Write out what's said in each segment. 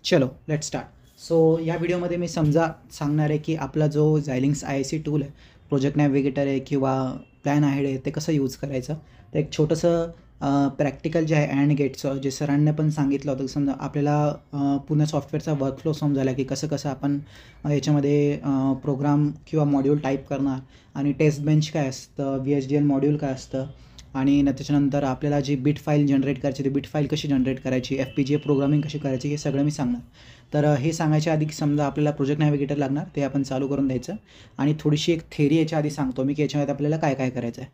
चलो let start. So या व्हिडिओमध्ये मी सांगणार आहे की आपला जो Xilinx IIC टूल आहे, प्रोजेक्ट नॅव्हिगेटर आहे किंवा प्लॅन आहे ते कसं यूज करायचं. तर एक छोटंसं प्रॅक्टिकल जे आहे अँड गेटचं, जे सरांनी पण सांगितलं होतं. समजा आपल्याला पूर्ण सॉफ्टवेअरचा वर्कफ्लो समजायला की कसं आपण याच्यामध्ये प्रोग्राम किंवा मॉड्यूल टाईप करणार आणि टेस्ट बेंच काय असतं, VHDL मॉड्यूल काय असतं आणि त्याच्यानंतर आपल्याला जी बिट फाईल जनरेट करायची, ती बिट फाईल कशी जनरेट करायची, FPGA प्रोग्रामिंग कशी करायची, हे सगळं मी सांगणार. तर हे सांगायच्या आधी समजा आपल्याला प्रोजेक्ट नॅव्हिगेटर लागणार, ते आपण चालू करून द्यायचं आणि थोडीशी एक थेरी याच्या आधी सांगतो मी की याच्यामध्ये आपल्याला काय काय करायचं आहे.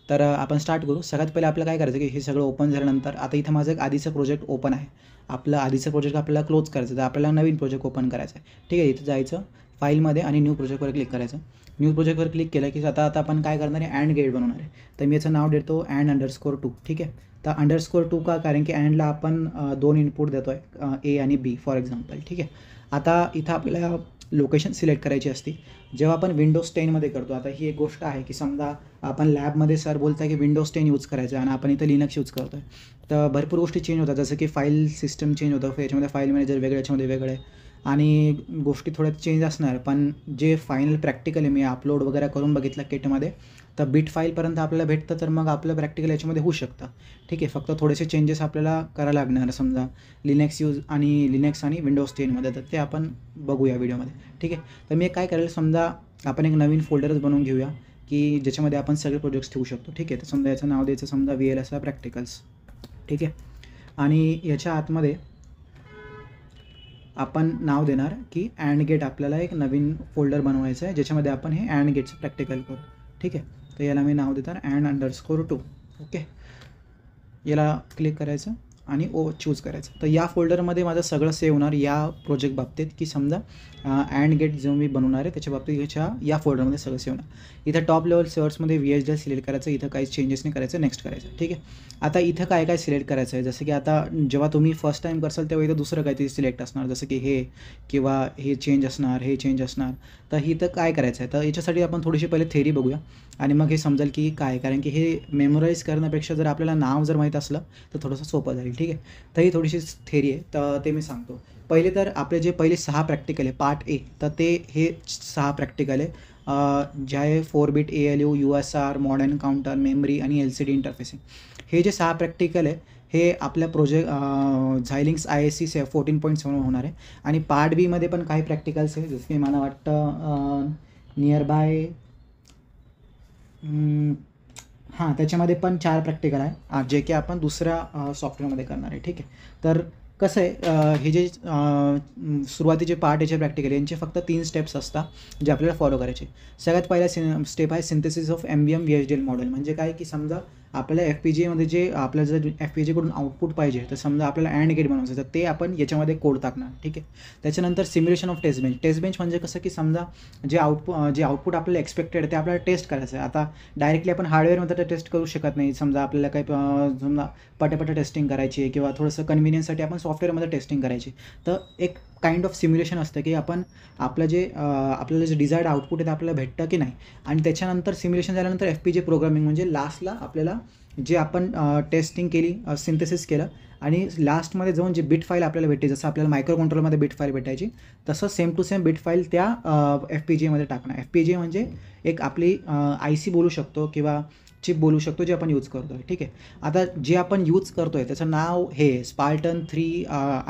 तर आपण स्टार्ट करू. सगळ्यात पहिले आपल्याला काय करायचं की हे सगळं ओपन झाल्यानंतर आता इथं माझं एक आधीचं प्रोजेक्ट ओपन आहे. आपलं आधीचं प्रोजेक्ट आपल्याला क्लोज करायचं, तर आपल्याला नवीन प्रोजेक्ट ओपन करायचं आहे. ठीक आहे, इथं जायचं फाईलमध्ये आणि न्यू प्रोजेक्टवर क्लिक करायचं. न्यू प्रोजेक्टवर क्लिक केलं की आता आपण काय करणार आहे, अँड गेट बनवणार आहे. तर मी याचं नाव देतो अँड_2. ठीक आहे, तर _2 का, कारण की अँडला आपण 2 इनपुट देतो आहे, A आणि B फॉर एक्झाम्पल. ठीक आहे, आता इथं आपल्याला लोकेशन सिलेक्ट करायची असते जेव्हा आपण Windows 10मध्ये करतो. आता ही एक गोष्ट आहे की समजा आपण लॅबमध्ये सर बोलत आहे की Windows 10 यूज करायचं आहे आणि आपण इथं लिनक्स यूज करतो आहे, तर भरपूर गोष्टी चेंज होतात. जसं की फाईल सिस्टम चेंज होतं, याच्यामध्ये फाईल मॅनेजर वेगळं, याच्यामध्ये वेगळं आहे आणि गोष्टी थोड्या चेंज असणार. पण जे फायनल प्रॅक्टिकल आहे, मी अपलोड वगैरे करून बघितलं किटमध्ये, तर बिट फाईलपर्यंत आपल्याला भेटतं. तर मग आपलं प्रॅक्टिकल याच्यामध्ये होऊ शकतं. ठीक आहे, फक्त थोडेसे चेंजेस आपल्याला करायला लागणार. समजा लिनक्स आणि Windows 10मध्ये, तर ते आपण बघूया व्हिडिओमध्ये. ठीक आहे, तर मी काय करेल, समजा आपण एक नवीन फोल्डरच बनवून घेऊया की ज्याच्यामध्ये आपण सगळे प्रोजेक्ट्स ठेवू शकतो. ठीक आहे, तर समजा याचं नाव द्यायचं समजा VLSI प्रॅक्टिकल्स. ठीक आहे, आणि याच्या आतमध्ये आपण नाव देणार की अँड गेट. आपल्याला एक नवीन फोल्डर बनवायचं आहे ज्याच्यामध्ये आपण हे अँड गेटचं प्रॅक्टिकल करू. ठीक आहे, तर याला मी नाव देणार अँड_2. ओके, याला क्लिक करायचं आणि चूज करायचं. तर या फोल्डरमध्ये माझं सगळं सेव्ह होणार या प्रोजेक्ट बाबतीत, की समजा अँड गेट जो मी बनवणार आहे त्याच्या बाबतीत या फोल्डरमध्ये सगळं सेव्ह होणार. इथं टॉप लेवल सर्चमध्ये VHDL सिलेक्ट करायचं, इथं काही चेंजेस नाही करायचं, नेक्स्ट करायचं. ठीक आहे, आता इथं काय काय सिलेक्ट करायचं आहे, जसं की आता जेव्हा तुम्ही फर्स्ट टाईम करसाल तेव्हा इथं दुसरं काहीतरी सिलेक्ट असणार, जसं की हे किंवा हे चेंज असणार, हे चेंज असणार. तर इथं काय करायचं आहे, तर याच्यासाठी आपण थोडीशी पहिले थेरी बघूया आणि मग हे समजेल की काय, कारण की हे मेमोराईज करण्यापेक्षा जर आपल्याला नाव जर माहीत असलं तर थोडंसं सोपं जाईल. ठीक आहे, तर ही थोडीशी थेरी आहे, तर ते मी सांगतो. पहिले तर आपले जे पहिले 6 प्रॅक्टिकल आहे पार्ट A, तर ते हे 6 प्रॅक्टिकल आहे, जे आहे 4 bit ALU, USR, modern counter, memory आणि LCD इंटरफेसिंग. हे जे 6 प्रॅक्टिकल आहे हे आपल्या Xilinx IIC 14.7 होणार आहे. आणि पार्ट B मध्ये पण काही प्रॅक्टिकल्स आहे, जसं की मला वाटतं नियर बाय हां, त्याच्यामध्ये पण 4 प्रॅक्टिकल आहे, जे की आपण दुसऱ्या सॉफ्टवेअरमध्ये करणार आहे. ठीक आहे, तर कसं आहे, हे जे सुरुवातीचे पार्ट याचे प्रॅक्टिकल यांचे फक्त 3 स्टेप्स असतात जे आपल्याला फॉलो करायचे. सगळ्यात पहिला स्टेप आहे synthesis of MBM VHDL model. म्हणजे काय की समजा आपल्याला FPGAमध्ये जे आपल्याला जर FPGAकडून आउटपुट पाहिजे, तर समजा आपल्याला अँड गेट बनवायचं, तर ते आपण याच्यामध्ये कोड टाकणार. ठीक आहे, त्याच्यानंतर simulation of test bench. Test bench म्हणजे कसं की समजा जे आउटपुट आपल्याला एक्सपेक्टेड आहे ते आपल्याला टेस्ट करायचं आहे. आता डायरेक्टली आपण हार्डवेअरमध्ये तर टेस्ट करू शकत नाही. समजा आपल्याला काही समजा पटापट टेस्टिंग करायची आहे किंवा थोडंसं कन्व्हिनियन्ससाठी आपण सॉफ्टवेअरमध्ये टेस्टिंग करायची, तर एक काइंड ऑफ सिम्युलेशन असतं की आपल्याला जे डिझायर्ड आउटपुट आहे ते आपल्याला भेटतं की नाही. आणि त्याच्यानंतर सिम्युलेशन झाल्यानंतर FPGA प्रोग्रामिंग, म्हणजे लास्टला आपल्याला जे आपण टेस्टिंग केली, सिंथेसिस केलं आणि लास्टमध्ये जाऊन जे बिट फाईल आपल्याला भेटते, जसं आपल्याला मायक्रो कंट्रोलरमध्ये बिट फाईल भेटायची, तसं same to same bit file त्या FPGAमध्ये टाकणार. FPGA म्हणजे एक आपली IC बोलू शकतो किंवा चिप बोलू शकतो, जे आपण यूज करतो आहे. ठीक आहे, आता जे आपण यूज करतो आहे त्याचं नाव हे स्पार्टन 3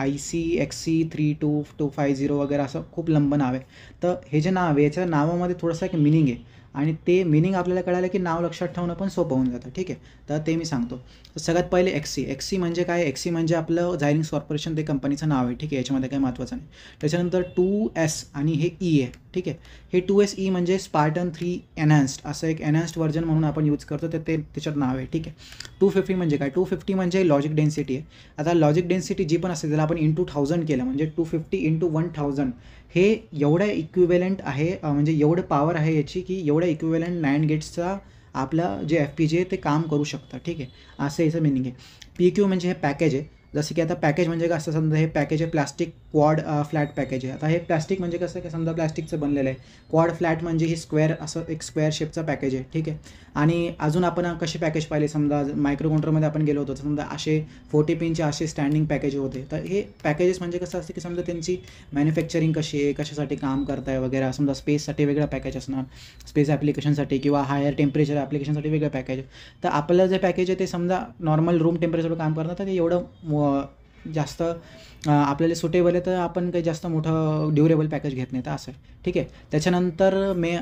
IC XC32250 वगैरे, असं खूप लंबं नाव आहे. तर हे जे नाव आहे याच्या नावामध्ये थोडंसं एक मिनिंग आहे आणि ते मिनिंग आपल्याला कळालं की नाव लक्षात ठेवणं पण सोपं होऊन जातं. ठीक आहे, तर ते मी सांगतो. तर सगळ्यात पहिले XC म्हणजे काय, XC म्हणजे आपलं Xilinx कॉर्पोरेशन, ते कंपनीचं नाव आहे. ठीक आहे, याच्यामध्ये काही महत्त्वाचं नाही. त्याच्यानंतर 2S आणि हे E आहे. ठीक आहे, हे 2SE म्हणजे स्पार्टन 3 एनहान्स्ड, असं एक एनहान्स्ड व्हर्जन म्हणून आपण यूज करतो, तर ते त्याच्यात नाव आहे. ठीक आहे, 250 म्हणजे काय, 250 म्हणजे लॉजिक डेन्सिटी आहे. आता लॉजिक डेन्सिटी जी पण असते त्याला आपण इंटू 1000 केलं म्हणजे 250 इंटू 1000, हे एवढं इक्विव्हॅलंट आहे, म्हणजे एवढं पॉवर आहे याची की एवढ्या इक्विव्हॅलंट NAND गेट्सचा आपलं जे FPGA ते काम करू शकतं. ठीक आहे, असं याचं मिनिंग आहे. PQ म्हणजे हे पॅकेज आहे. जसं की आता पॅकेज म्हणजे काय असतं, समजा हे पॅकेज आहे प्लास्टिक क्वाड फ्लॅट पॅकेज आहे. आता हे प्लॅस्टिक म्हणजे कसं की समजा प्लॅस्टिकचं बनलेलं आहे. क्वाड फ्लॅट म्हणजे ही स्क्वेअर असं एक स्क्वेअर शेपचा पॅकेज आहे, ठीक आहे. आणि अजून आपण कसे पॅकेज पाहिले, समजा मायक्रो कंट्रोलमध्ये आपण गेलो होतो, समजा असे 40 पिनचे असे स्टँडिंग पॅकेज होते. तर हे पॅकेजेस म्हणजे कसं असतं की समजा त्यांची मॅन्युफॅक्चरिंग कशी आहे, कशासाठी काम करताय वगैरे, समजा स्पेससाठी वेगळं पॅकेज असणार, स्पेस ॲप्लिकेशनसाठी किंवा हायर टेम्परेचर ॲप्लिकेशनसाठी वेगळं पॅकेज. तर आपलं जे पॅकेज आहे ते समजा नॉर्मल रूम टेम्परेचरवर काम करतात, तर ते एवढं जास्त आपल्याला सुटेबल आहे, तर आपण काही जास्त मोठं ड्युरेबल पॅकेज घेत नाही, तर असं आहे, ठीक आहे. त्याच्यानंतर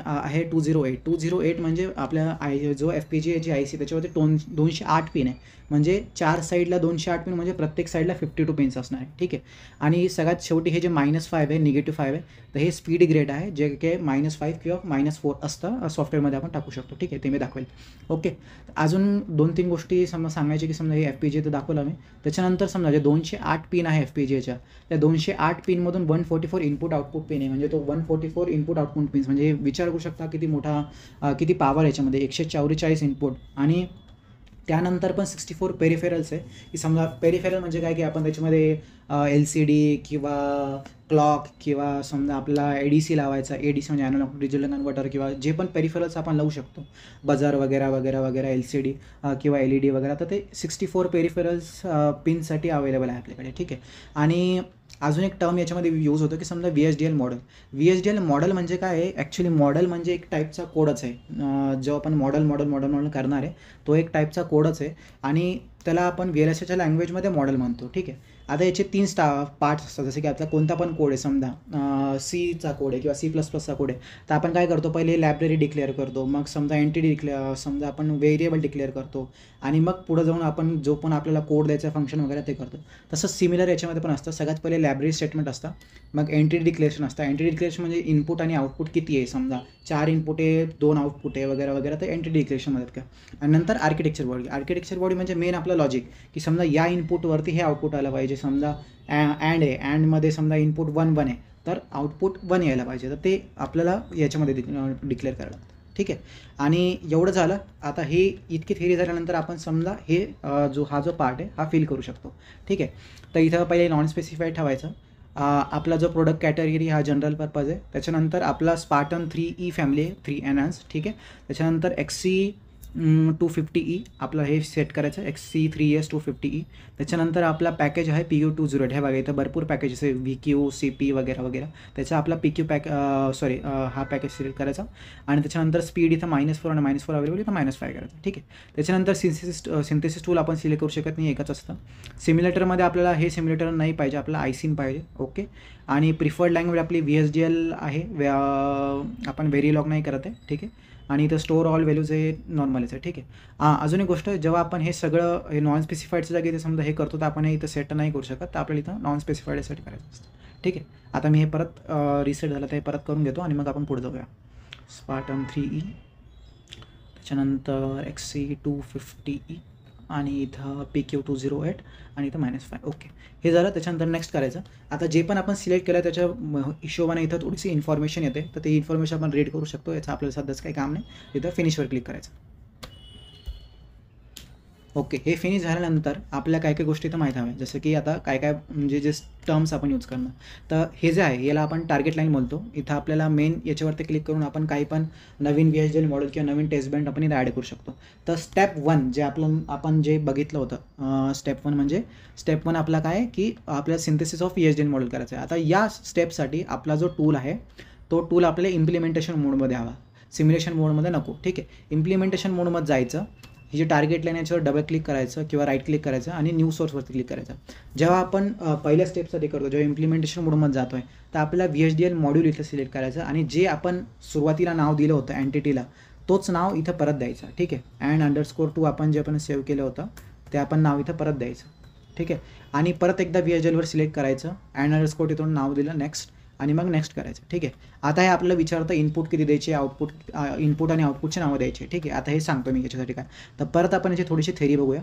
आहे 208 म्हणजे आपल्या जो FPGA जी IC त्याच्यावरती 208 पिन आहे, म्हणजे 4 साईडला 208 पिन, म्हणजे प्रत्येक साईडला 52 पिन्स असणार आहे, ठीक आहे. आणि सगळ्यात शेवटी हे जे -5 आहे, -5 आहे, तर हे स्पीड ग्रेड आहे, जे की -5 किंवा -4 असतं सॉफ्टवेअरमध्ये आपण टाकू शकतो, ठीक आहे. ते मी दाखवेल. ओके. अजून 2-3 गोष्टी सांगायची की समजा हे FPGA तर दाखवलं मी. त्याच्यानंतर समजा जे 208 पिन आहे FPGAच्या, त्या 208 पिनमधून 144 इनपुट आउटपुट पिन आहे, म्हणजे तो 144 इनपुट आउटपुट पिन्स, म्हणजे विचार करू शकता किती मोठा किती पॉवर याच्यामध्ये, 144 इनपुट. आणि त्यानंतर पण 64 पेरिफेरल्स आहे, की समजा पेरिफेरल म्हणजे काय की आपण त्याच्यामध्ये LCD किंवा क्लॉक किंवा समजा आपला ADC लावायचा, ADC म्हणजे ॲनालॉग डिजिटल कन्व्हर्टर, किंवा जे पण पेरिफेरल्स आपण लावू शकतो, बजार वगैरे वगैरे वगैरे, LCD किंवा LED वगैरे, तर ते 64 पेरिफेरल्स पिनसाठी अवेलेबल आहे आपल्याकडे, ठीक आहे. आणि अजून एक टर्म याच्यामध्ये यूज होतो की समजा VHDL मॉडेल. VHDL मॉडेल म्हणजे काय आहे, ॲक्च्युली मॉडेल म्हणजे एक टाईपचा कोडच आहे. जो आपण मॉडेल करणार आहे तो एक टाईपचा कोडच आहे, आणि त्याला आपण VLSIच्या लँग्वेजमध्ये मॉडेल म्हणतो, ठीक आहे. आता याचे 3 पार्ट्स असतात, जसे की आपला कोणता पण कोड आहे, समजा Cचा कोड आहे किंवा C++चा कोड आहे, तर आपण काय करतो, पहिले लायब्ररी डिक्लेअर करतो, मग समजा एंटिटी समजा आपण व्हेरिएबल डिक्लेअर करतो, आणि मग पुढे जाऊन आपण जो पण आपल्याला कोड द्यायचा फंक्शन वगैरे ते करतो. तसंच सिमिलर याच्यामध्ये पण असतं. सगळ्यात पहिले लायब्ररी स्टेटमेंट असतं, मग एंटिटी डिक्लेरेशन असतं. एंटिटी डिक्लेरेशन म्हणजे इनपुट आणि आउटपुट किती आहे, समजा 4 इनपुट आहे, 2 आउटपुट आहे वगैरे वगैरे, तर एंटिटी डिक्लेरेशनमध्ये का. आणि नंतर आर्किटेक्चर बॉडी म्हणजे मेन आपलं लॉजिक, की समजा या इनपुटवरती हे आउटपुट आलं पाहिजे. समजा अँड आहे, अँडमध्ये समजा इनपुट 1 आहे, तर आउटपुट 1 यायला पाहिजे, तर ते आपल्याला याच्यामध्ये डिक्लेअर करायला लागतं, ठीक आहे. आणि एवढं झालं. आता हे इतकी थिअरी झाल्यानंतर आपण समजा हे हा जो पार्ट आहे हा फिल करू शकतो, ठीक आहे. तर इथं पहिले नॉन स्पेसिफाईड ठेवायचं. आपला जो प्रोडक्ट कॅटेगरी हा जनरल पर्पज आहे. त्याच्यानंतर आपला स्पार्टन 3E फॅमिली आहे, 3 एनहान्स, ठीक आहे. त्याच्यानंतर XC250E आपलं हे सेट करायचं, XC3S 250E. त्याच्यानंतर आपला पॅकेज आहे PQ208. हे बघा इथं भरपूर पॅकेजेस आहे, VQ, CP वगैरे वगैरे. त्याचा आपला PQ हा पॅकेज सिलेक्ट करायचा. आणि त्याच्यानंतर स्पीड इथं -4 आणि -4 अवेलेबल, इथं -5 करायचं, ठीक आहे. त्याच्यानंतर सिंथेसिस टूल आपण सिलेक्ट करू शकत नाही, एकच असतं. सिम्युलेटरमध्ये आपल्याला हे सिम्युलेटर नाही पाहिजे, आपल्याला आयसिन पाहिजे, ओके. आणि प्रिफर्ड लँग्वेज आपली VHDL आहे, आपण व्हेरिलॉग नाही करत आहे, ठीक आहे. आणि इथं स्टोअर ऑल व्हॅल्यूज हे नॉर्मलच आहे, ठीक आहे. अजून एक गोष्ट, जेव्हा आपण हे सगळं हे नॉन स्पेसिफाईडच्या जागी ते समजा हे करतो, तर आपण हे इथं सेट नाही करू शकत, तर आपल्याला इथं नॉन स्पेसिफाईड सेट करायचं असतं, ठीक आहे. आता मी हे परत रिसेट झालं तर हे परत करून घेतो, आणि मग आपण पुढे जाऊया. स्पार्टन 3E, त्याच्यानंतर XC250E, आणि इथं PQ208, आणि इथं -5, ओके. हे झालं. त्याच्यानंतर नेक्स्ट करायचं. आता जे पण आपण सिलेक्ट केलं त्याच्या हिशोबाने इथं थोडीशी इन्फॉर्मेशन येते, तर ते इन्फॉर्मेशन आपण रीड करू शकतो. याचं आपल्याला सध्याच काही काम नाही. इथं फिनिशवर क्लिक करायचं, ओके. हे फिनिश झाल्यानंतर आपल्या काय काय गोष्टी तर माहीत हव्या, जसं की आता काय काय म्हणजे जे टर्म्स आपण यूज करणार. तर हे जे आहे याला आपण टार्गेट लाईन बोलतो. इथं आपल्याला मेन याच्यावरती क्लिक करून आपण काही पण नवीन VHDL मॉडेल किंवा नवीन टेस्ट बँड आपण इथं ॲड करू शकतो. तर स्टेप 1 जे आपण जे बघितलं होतं, स्टेप 1 म्हणजे स्टेप 1 आपला काय की आपल्याला सिंथेसिस ऑफ VHDL मॉडेल करायचं आहे. आता या स्टेपसाठी आपला जो टूल आहे तो टूल आपल्याला इम्प्लिमेंटेशन मोडमध्ये हवा, सिम्युलेशन मोडमध्ये नको, ठीक आहे. इम्प्लिमेंटेशन मोडमध्ये जायचं, ही जी टार्गेट लाईन याच्यावर डबल क्लिक करायचं किंवा राईट क्लिक करायचं, आणि न्यू सोर्सवरती क्लिक करायचं. जेव्हा आपण पहिल्या स्टेपसाठी करतो, जेव्हा इम्प्लिमेंटेशन मोडमध्ये जातो आहे, तर आपल्याला VHDL मॉड्यूल इथं सिलेक्ट करायचं, आणि जे आपण सुरुवातीला नाव दिलं होतं एंटिटीला, तोच नाव इथं परत द्यायचं, ठीक आहे. &_2 आपण जे आपण सेव्ह केलं होतं ते आपण नाव इथं परत द्यायचं, ठीक आहे. आणि परत एकदा VHDLवर सिलेक्ट करायचं, &_ इथून नाव दिलं, नेक्स्ट, आणि मग नेक्स्ट करायचं, ठीक आहे. आता हे आपल्याला विचारतं इनपुट किती द्यायचे, आउटपुट, इनपुट आणि आउटपुटचे नावं द्यायचे, ठीक आहे. आता हे सांगतो मी याच्यासाठी काय. तर परत आपण याची थोडीशी थेरी बघूया.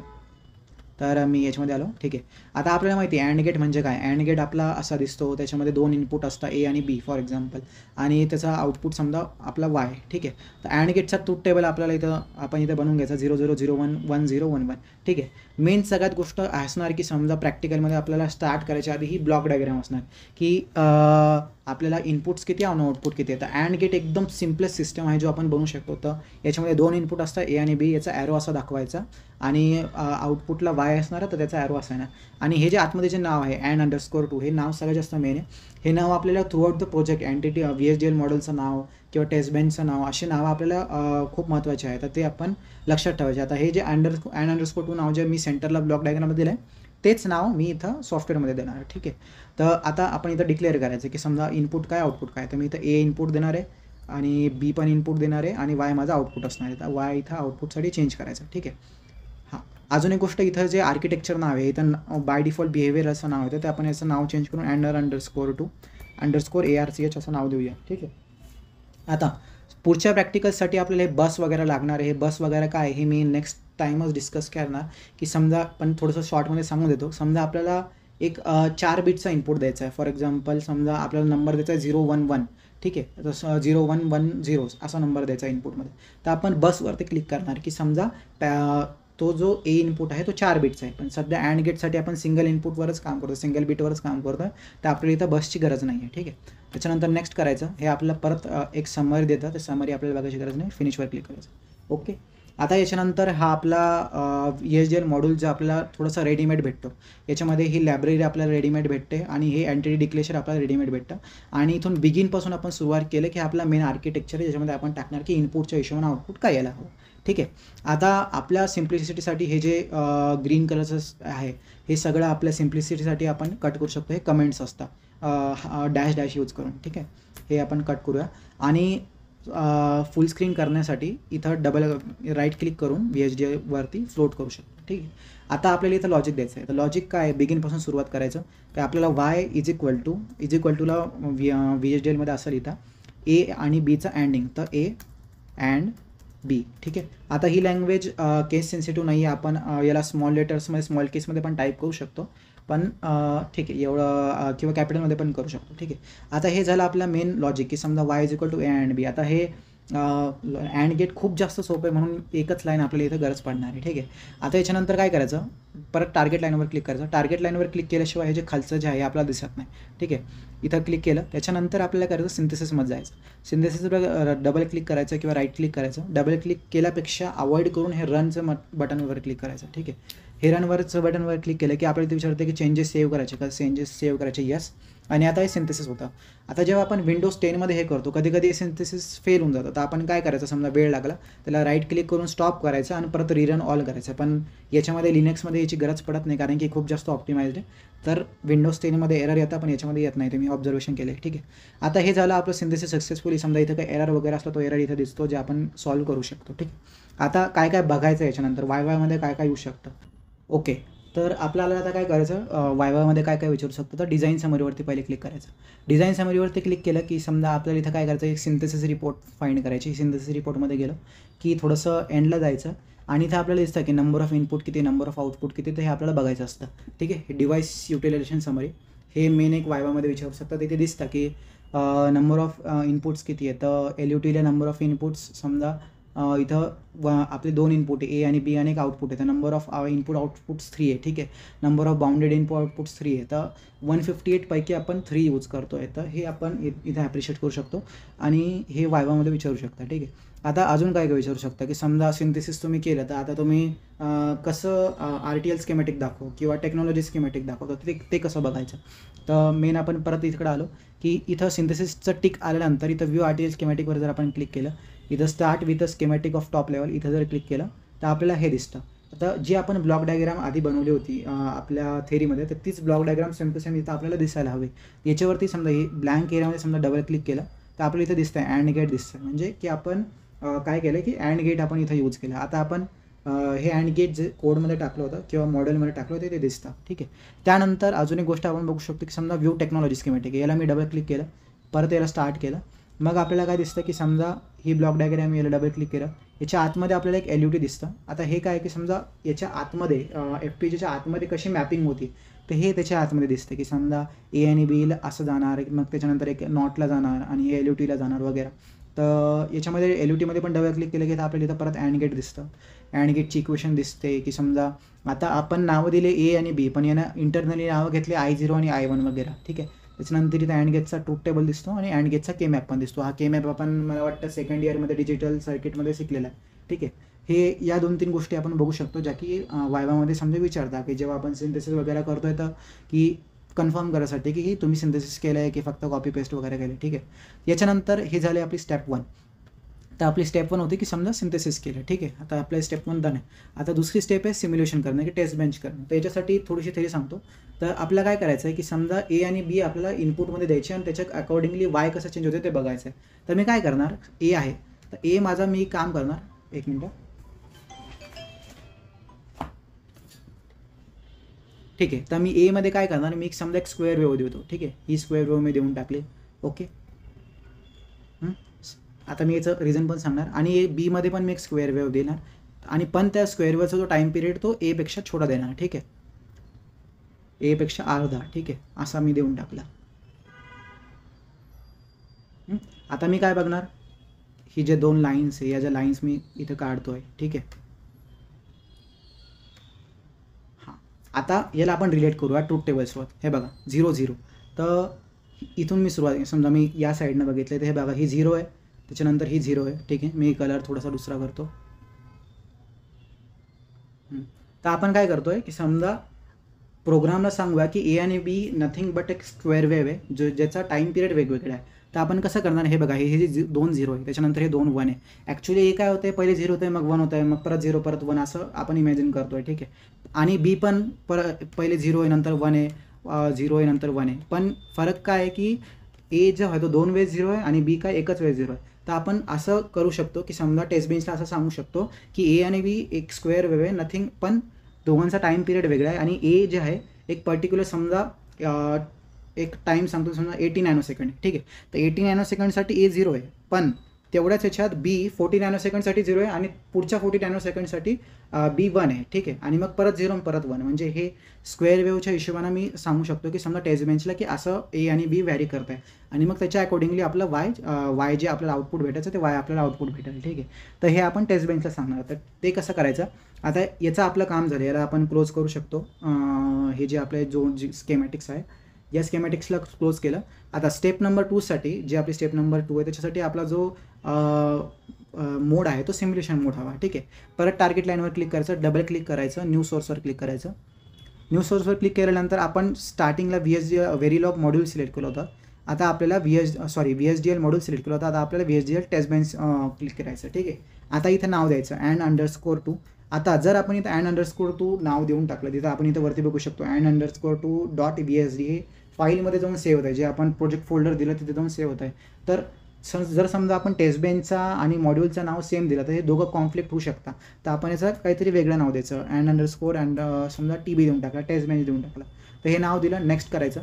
तर मी याच्यामध्ये आलो. ठीक आहे. आता आपल्याला माहिती आहे अँड गेट म्हणजे काय. अँड गेट आपला असा दिसतो, त्याच्यामध्ये 2 इनपुट असतात ए आणि बी फॉर एक्झाम्पल, आणि त्याचा आउटपुट समजा आपला वाय. ठीक आहे. तर अँड गेटचा ट्रूथ टेबल आपल्याला इथं आपण इथं बनवून घ्यायचा 0 0 0 1 1 0 1 1. ठीक आहे. मेन सगळ्यात गोष्ट असणार की समजा प्रॅक्टिकलमध्ये आपल्याला स्टार्ट करायच्या आधी ही ब्लॉक डायग्राम असणार की आपल्याला इनपुट्स किती आणि आउटपुट किती आहे. तर अँड गेट एकदम सिम्पलेस्ट सिस्टम आहे जो आपण बनवू शकतो. तर याच्यामध्ये 2 इनपुट असतात ए आणि बी, याचा ॲरो असा दाखवायचा आणि आउटपुटला वाय असणार तर त्याचा ॲरो असा आहे ना. आणि हे जे आतमध्ये जे नाव आहे and_2 हे नाव सगळ्यात जास्त मेन आहे. हे नाव आपल्याला throughout the project entity VHDL मॉडेलचं नाव किंवा टेस्ट बेंचचं नाव असे नावं आपल्याला खूप महत्त्वाचे आहे. तर ते आपण लक्षात ठेवायचे. आता हे जे and_2 नाव जे मी सेंटरला ब्लॉक डायग्राममध्ये दिलं आहे तेच नाव मी इथं सॉफ्टवेअरमध्ये देणार आहे. ठीक आहे. तर आता आपण इथं डिक्लेअर करायचं की समजा इनपुट काय आउटपुट काय. तर मी इथं ए इनपुट देणार आहे आणि बी पण इनपुट देणार आहे आणि वाय माझा आउटपुट असणार आहे. तर वाय इथं आउटपुटसाठी चेंज करायचं. ठीक आहे. हां, अजून एक गोष्ट इथं जे आर्किटेक्चर नाव आहे इथं बाय डिफॉल्ट बिहेवियर असं नाव आहे. तर आपण याचं नाव चेंज करून $_2_ARCH असं नाव देऊया. ठीक आहे. आता पुढच्या प्रॅक्टिकल्ससाठी आपल्याला हे बस वगैरे लागणार आहे. हे बस वगैरे काय हे मी नेक्स्ट टाईमच डिस्कस करणार की समजा पण थोडंसं शॉर्टमध्ये सांगून देतो. समजा आपल्याला एक 4 बिटचा इनपुट द्यायचा आहे. फॉर एक्झाम्पल समजा आपल्याला नंबर द्यायचा आहे 0 1 1. ठीक आहे. तसं 0 1 1 0 असा नंबर द्यायचा इनपुटमध्ये. तर आपण बसवरती क्लिक करणार की समजा तो जो ए इनपुट आहे तो 4 बिटचा आहे. पण सध्या अँड गेटसाठी आपण सिंगल इनपुटवरच काम करतो, सिंगल बिटवरच काम करतो. तर आपल्याला इथं बसची गरज नाही आहे. ठीक आहे. त्याच्यानंतर नेक्स्ट करायचं. हे आपल्याला परत एक समरी देतं. ते समरी आपल्याला बघायची गरज नाही. फिनिशवर क्लिक करायचं. ओके. आता याच्यानंतर हा आपला VHDL मॉड्यूल जो आपल्याला थोडंसं रेडीमेड भेटतो. याच्यामध्ये ही लायब्ररी आपल्याला रेडीमेड भेटते आणि हे एंटिटी डिक्लेरेशन आपल्याला रेडीमेड भेटतं. आणि इथून बिगिनपासून आपण सुरुवात केलं की आपला मेन आर्किटेक्चर आहे ज्याच्यामध्ये आपण टाकणार की इनपुटच्या हिशोबाने आउटपुट काय यायला हवं. ठीक आहे. आता आपल्या सिम्प्लिसिटीसाठी हे जे ग्रीन कलरचं आहे हे सगळं आपल्या सिम्प्लिसिटीसाठी आपण कट करू शकतो. हे कमेंट्स असतात डॅश डॅश यूज करून. ठीक आहे. हे आपण कट करूया आणि फुल स्क्रीन करण्यासाठी इथं डबल राईट क्लिक करून VHDL वरती फ्लोट करू शकतो. ठीक आहे. आता आपल्याला इथं लॉजिक द्यायचं आहे. तर लॉजिक काय आहे बिगिनपासून सुरुवात करायचं. तर आपल्याला वाय इज इक्वल टूला VHDLमध्ये असं लिहिता ए आणि बीचं अँडिंग. तर ए अँड बी. ठीक आहे. आता ही लँग्वेज केस सेन्सिटिव्ह नाही आहे. आपण याला स्मॉल लेटर्समध्ये स्मॉल केसमध्ये पण टाईप करू शकतो. पण ठीक आहे एवढं किंवा कॅपिटलमध्ये पण करू शकतो. ठीक आहे. आता हे झालं आपला मेन लॉजिक की समजा Y is equal to A and B. आता हे अँड गेट खूप जास्त सोपं आहे म्हणून एकच लाईन आपल्याला इथं गरज पडणार आहे. ठीक आहे. आता याच्यानंतर काय करायचं परत टार्गेट लाईनवर क्लिक करायचं. टार्गेट लाईनवर क्लिक केल्याशिवाय हे जे खालचं जे आहे आपल्याला दिसत नाही. ठीक आहे. इथं क्लिक केलं त्याच्यानंतर आपल्याला करायचं सिंथेसिसमध्ये जायचं. सिंथेसिसवर डबल क्लिक करायचं किंवा राईट क्लिक करायचं. डबल क्लिक केल्यापेक्षा अवॉइड करून हे रनचं बटनवर क्लिक करायचं. ठीक आहे. हे रनवरचं बटनवर क्लिक केलं की आपल्याला ते विचारते की चेंजेस सेव्ह करायचे का. चेंजेस सेव्ह करायचे यस. आणि आता हे सिंथेसिस होतं. आता जेव्हा आपण विंडोज 10मध्ये हे करतो कधी कधी सिंथेसिस फेल होऊन जातं. तर आपण काय करायचं समजा वेळ लागला त्याला राईट क्लिक करून स्टॉप करायचं आणि परत रिरन ऑल करायचं. पण याच्यामध्ये लिनक्समध्ये याची गरज पडत नाही कारण की खूप जास्त ऑप्टिमाइज्ड आहे. तर विंडोज 10मध्ये एरर येतं पण याच्यामध्ये येत नाही. ते मी ऑब्झर्वेशन केले. ठीक आहे. आता हे झालं आपलं सिंथेसिस सक्सेसफुली. समजा इथं काही एरर वगैरे असला तो एरर इथं दिसतो जे आपण सॉल्व्ह करू शकतो. ठीक आहे. आता काय काय बघायचं याच्यानंतर वायमध्ये काय काय येऊ शकतं. ओके. तर आपल्याला आता काय करायचं वायवामध्ये काय काय विचारू शकतो. तर डिझाईन समरीवरती पहिले क्लिक करायचं. डिझाईन समरीवरती क्लिक केलं की समजा आपल्याला इथं काय करायचं एक सिंथेसिस रिपोर्ट फाइंड करायची. सिंथेसिस रिपोर्टमध्ये गेलं की थोडंसं एंडला जायचं आणि इथं आपल्याला दिसतं की नंबर ऑफ इनपुट किती नंबर ऑफ आउटपुट किती. तर हे आपल्याला बघायचं असतं. ठीक आहे. हे डिव्हाइस युटिलायझेशन समरी हे मेन एक वायवामध्ये विचारू शकतं. तिथे दिसतं की नंबर ऑफ इनपुट्स किती आहे. तर LUTला नंबर ऑफ इनपुट्स समजा इथं आपले 2 इनपुट आहे ए आणि बी आणि एक आउटपुट आहे. तर नंबर ऑफ इनपुट आउटपुट्स 3 आहे. ठीक आहे. Number of bounded input outputs 3 आहे. तर 158 पैकी आपण 3 यूज करतो आहे. तर हे आपण इथं ॲप्रिशिएट करू शकतो आणि हे वायवामध्ये विचारू शकता. ठीक आहे. आता अजून काय काय विचारू शकता की समजा सिंथेसिस तुम्ही केलं तर आता तुम्ही कसं RTL स्केमॅटिक दाखवू किंवा टेक्नॉलॉजी स्केमॅटिक दाखवतो ते कसं बघायचं. तर मेन आपण परत इकडे आलो की इथं सिंथेसिसचं टिक आल्यानंतर इथं व्ह्यू RTL स्केमॅटिकवर जर आपण क्लिक केलं इथं start with a schematic of top level इथं जर क्लिक केलं तर आपल्याला हे दिसतं. आता जी आपण ब्लॉक डायग्राम आधी बनवली होती आपल्या थेरीमध्ये तर तीच block diagram same to same इथं आपल्याला दिसायला हवी. याच्यावरती समजा ही ब्लँक एरियामध्ये समजा डबल क्लिक केलं तर आपल्याला इथं दिसतं आहे अँड गेट दिसतं. म्हणजे की आपण काय केलं की अँड गेट आपण इथं यूज केलं. आता आपण हे अँड गेट जे कोडमध्ये टाकलं होतं किंवा मॉडेलमध्ये टाकलं होतं ते दिसतं. ठीक आहे. त्यानंतर अजून एक गोष्ट आपण बघू शकतो की समजा व्ह्यू टेक्नॉलॉजी स्कीमॅटिक याला मी डबल क्लिक केलं परत याला स्टार्ट केलं. मग आपल्याला काय दिसतं की समजा ही ब्लॉक डायग्राम याला डबल क्लिक केलं याच्या आतमध्ये आपल्याला एक LUT दिसतं. आता हे काय की समजा याच्या आतमध्ये FPGAच्या आतमध्ये कशी मॅपिंग होती तर हे त्याच्या आतमध्ये दिसतं की समजा A आणि Bला असं जाणार, मग त्याच्यानंतर एक नॉटला जाणार आणि LUTला जाणार वगैरे. तर याच्यामध्ये LUTमध्ये पण डबल क्लिक केलं की आपल्याला इथं परत अँड गेट दिसतं. अँड गेटची इक्वेशन दिसते की समजा आता आपण नावं दिले A आणि B, पण यानं इंटरनली नावं घेतले I0 आणि I1 वगैरे. ठीक आहे. त्याच्यानंतर इथं अँड गेटचा ट्रूथ टेबल दिसतो आणि अँड गेटचा के मॅप पण दिसतो. हा के मॅप आपण मला वाटतं सेकंड इयरमध्ये डिजिटल सर्किटमध्ये शिकलेला आहे. ठीक आहे. हे या 2-3 गोष्टी आपण बघू शकतो ज्या की वायवामध्ये समजा विचारता की जेव्हा आपण सिंथेसिस वगैरे करतोय तर की कन्फर्म करायसाठी की तुम्ही सिंथेसिस केलं आहे की फक्त कॉपी पेस्ट वगैरे केलं. ठीक आहे. याच्यानंतर हे झाले आपली स्टेप 1. तर आपली स्टेप 1 होती की समजा सिंथेसिस केलं. ठीक आहे. आता आपल्या स्टेप 1 डन आहे. आता दुसरी स्टेप आहे सिम्युलेशन करणं की टेस्ट बेंच करणं. तर याच्यासाठी थोडीशी थेरी सांगतो. तर आपल्याला काय करायचं आहे की समजा A आणि B आपल्याला इनपुटमध्ये द्यायचे आणि त्याच्या अकॉर्डिंगली Y कसं चेंज होते ते बघायचं आहे. तर मी काय करणार, A आहे तर A माझा मी काम करणार. 1 मिनटं. ठीक आहे. तर मी A मध्ये काय करणार, मी समजा एक स्क्वेअर वेव्ह देतो. ठीक आहे. ही स्क्वेअर वेव्ह मी देऊन टाकली. ओके. आता मी याचं रिझन पण सांगणार आणि B मध्ये पण मी एक स्क्वेअर वेव्ह देणार आणि पण त्या स्क्वेअर वेव्हचा जो टाईम पिरियड तो A पेक्षा छोटा देणार. ठीक आहे. A पेक्षा अर्धा. ठीक आहे. असा मी देऊन टाकला. आता मी काय बघणार, ही जे 2 लाईन्स आहे या ज्या लाईन्स मी इथं काढतोय. ठीक आहे. हां, आता याला आपण रिलेट करूया ट्रूथ टेबल्सवर. हे बघा 0 0. तर इथून मी सुरुवात, समजा मी या साईडनं बघितलं तर हे बघा ही 0 आहे, त्याच्यानंतर ही 0 आहे. ठीक आहे. मी कलर थोडासा दुसरा करतो. तर आपण काय करतोय की समजा प्रोग्रामला सांगूया की A आणि B नथिंग बट एक स्क्वेअर वेव्ह आहे जो ज्याचा टाईम पिरियड वेगवेगळा आहे. तर आपण कसं करणार, हे बघा हे जे 2 0 आहे त्याच्यानंतर हे 2 1 आहे. ॲक्च्युली A काय होतं आहे, पहिले 0 होतं आहे मग 1 होतं आहे, मग परत 0 परत 1 असं आपण इमॅजिन करतोय. ठीक आहे. आणि B पण पहिले 0 आहे नंतर 1 आहे, 0 आहे नंतर 1 आहे. पण फरक काय आहे की A जो आहे तो 2 वेळेस 0 आहे आणि B काय एकच वेळेस 0 आहे. तर आपण असं करू शकतो की समजा टेस्ट बेंचला असं सांगू शकतो की A आणि B एक स्क्वेअर वेव्ह आहे नथिंग, पण दोघांचा टाईम पिरियड वेगळा आहे आणि A जे आहे एक पर्टिक्युलर समजा एक टाईम सांगतो समजा 80 नॅनोसेकंड. ठीक आहे. तर 80 नॅनोसेकंडसाठी A 0 आहे, पण तेवढ्याच ह्याच्यात B 40 नॅनोसेकंडसाठी 0 आहे आणि पुढच्या 40 नॅनोसेकंडसाठी B 1 आहे. ठीक आहे. आणि मग परत 0 आणि परत 1. म्हणजे हे स्क्वेअर वेव्हच्या हिशोबाने मी सांगू शकतो की समजा टेस्ट बेंचला की असं A आणि B व्हॅरी करत आहे आणि मग त्याच्या अकॉर्डिंगली आपलं Y जे आपल्याला आउटपुट भेटायचं ते Y आपल्याला आउटपुट भेटेल. ठीक आहे. तर हे आपण टेस्ट बेंचला सांगणार. तर ते कसं करायचं, आता याचं आपलं काम झालं, याला आपण क्लोज करू शकतो. हे जे आपले जी स्केमॅटिक्स आहे या स्केमॅटिक्सला क्लोज केलं. आता स्टेप नंबर 2 साठी जे आपली स्टेप नंबर 2 आहे त्याच्यासाठी आपला जो मोड आहे तो सिम्युलेशन मोड हवा. ठीक आहे. परत टार्गेट लाईनवर क्लिक करायचं, डबल क्लिक करायचं, न्यू सोर्सवर क्लिक करायचं. न्यू सोर्सवर क्लिक केल्यानंतर आपण स्टार्टिंगला व्हेरिलॉग मॉड्यूल सिलेक्ट केलं होतं. आता आपल्याला VHDL मॉड्यूल सिलेक्ट केलं होतं. आता आपल्याला VHDL टेस्ट बेंच क्लिक करायचं. ठीक आहे. आता इथं नाव द्यायचं and_2. आता जर आपण इथं and_2 नाव देऊन टाकलं, तिथं आपण इथं वरती बघू शकतो and_2.VSD हे फाईलमध्ये जाऊन सेव्ह होत आहे. जे आपण प्रोजेक्ट फोल्डर दिलं तिथे जाऊन सेव्ह होत आहे. तर जर समजा आपण टेस्ट बेंचचा आणि मॉड्यूलचं नाव सेम दिलं तर हे दोघं कॉन्फ्लिक्ट होऊ शकतात. तर आपण याचं काहीतरी वेगळं नाव द्यायचं, and_2 समजा TB देऊन टाकला, टेस्ट बेंच देऊन टाकला. तर हे नाव दिलं, नेक्स्ट करायचं.